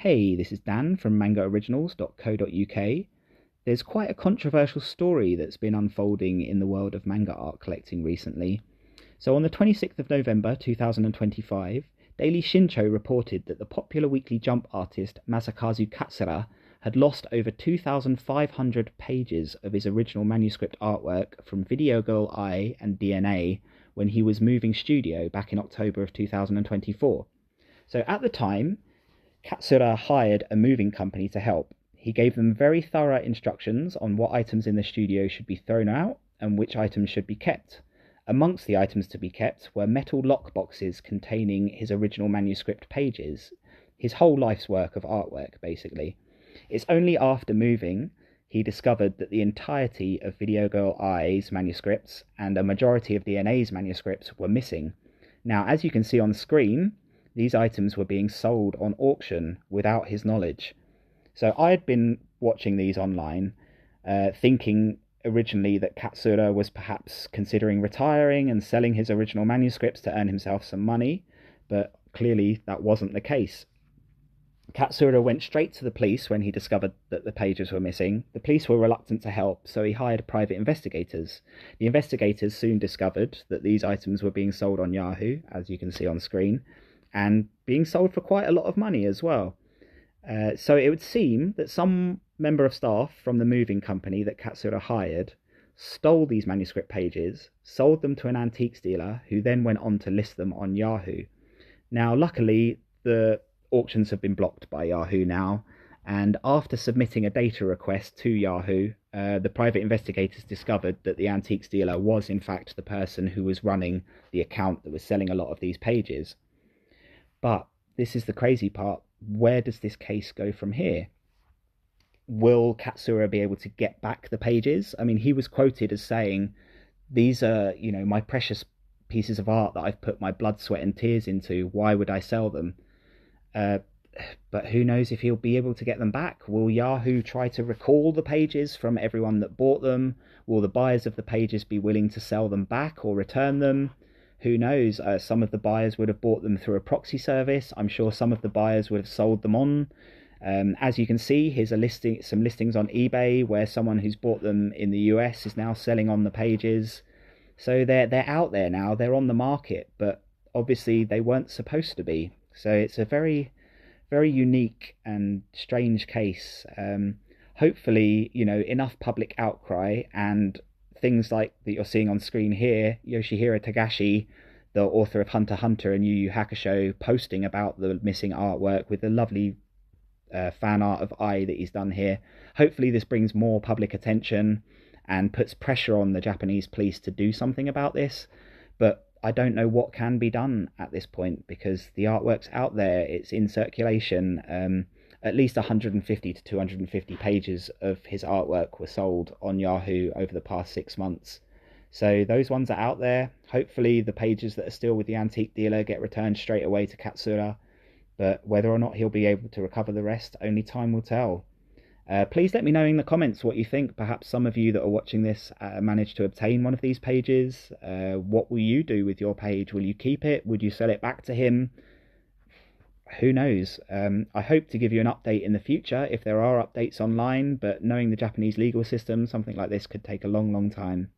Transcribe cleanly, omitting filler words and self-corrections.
Hey, this is Dan from mangaoriginals.co.uk. There's quite a controversial story that's been unfolding in the world of manga art collecting recently. So, on the 26th of November 2025, Daily Shincho reported that the popular weekly Jump artist Masakazu Katsura had lost over 2,500 pages of his original manuscript artwork from Video Girl Ai and D.N.A. when he was moving studio back in October of 2024. So, at the time, Katsura hired a moving company to help. He gave them very thorough instructions on what items in the studio should be thrown out and which items should be kept. Amongst the items to be kept were metal lock boxes containing his original manuscript pages, his whole life's work of artwork, basically. It's only after moving he discovered that the entirety of Video Girl Ai's manuscripts and a majority of D.N.A.'s manuscripts were missing. Now, as you can see on screen, these items were being sold on auction without his knowledge. So I had been watching these online, thinking originally that Katsura was perhaps considering retiring and selling his original manuscripts to earn himself some money, but clearly that wasn't the case. Katsura went straight to the police when he discovered that the pages were missing. The police were reluctant to help, so he hired private investigators. The investigators soon discovered that these items were being sold on Yahoo, as you can see on screen, and being sold for quite a lot of money as well. So it would seem that some member of staff from the moving company that Katsura hired stole these manuscript pages, sold them to an antiques dealer, who then went on to list them on Yahoo. Now, luckily, the auctions have been blocked by Yahoo now, and after submitting a data request to Yahoo, the private investigators discovered that the antiques dealer was in fact the person who was running the account that was selling a lot of these pages. But this is the crazy part. Where does this case go from here? Will Katsura be able to get back the pages? I mean, he was quoted as saying, "These are, my precious pieces of art that I've put my blood, sweat, and tears into. Why would I sell them?" But who knows if he'll be able to get them back? Will Yahoo try to recall the pages from everyone that bought them? Will the buyers of the pages be willing to sell them back or return them? Who knows? Some of the buyers would have bought them through a proxy service. I'm sure some of the buyers would have sold them on. As you can see, here's some listings on eBay where someone who's bought them in the US is now selling on the pages. So they're out there now. They're on the market, but obviously they weren't supposed to be. So it's a very, very unique and strange case. Hopefully, enough public outcry and things like that you're seeing on screen here, Yoshihiro Tagashi, the author of Hunter x Hunter and Yu Yu Hakusho, posting about the missing artwork with the lovely fan art of Ai that he's done here. Hopefully this brings more public attention and puts pressure on the Japanese police to do something about this. But I don't know what can be done at this point because the artwork's out there, it's in circulation. At least 150 to 250 pages of his artwork were sold on Yahoo over the past 6 months. So those ones are out there. Hopefully the pages that are still with the antique dealer get returned straight away to Katsura. But whether or not he'll be able to recover the rest, only time will tell. Please let me know in the comments what you think. Perhaps some of you that are watching this managed to obtain one of these pages. What will you do with your page? Will you keep it? Would you sell it back to him? Who knows? I hope to give you an update in the future if there are updates online, but knowing the Japanese legal system, something like this could take a long, long time.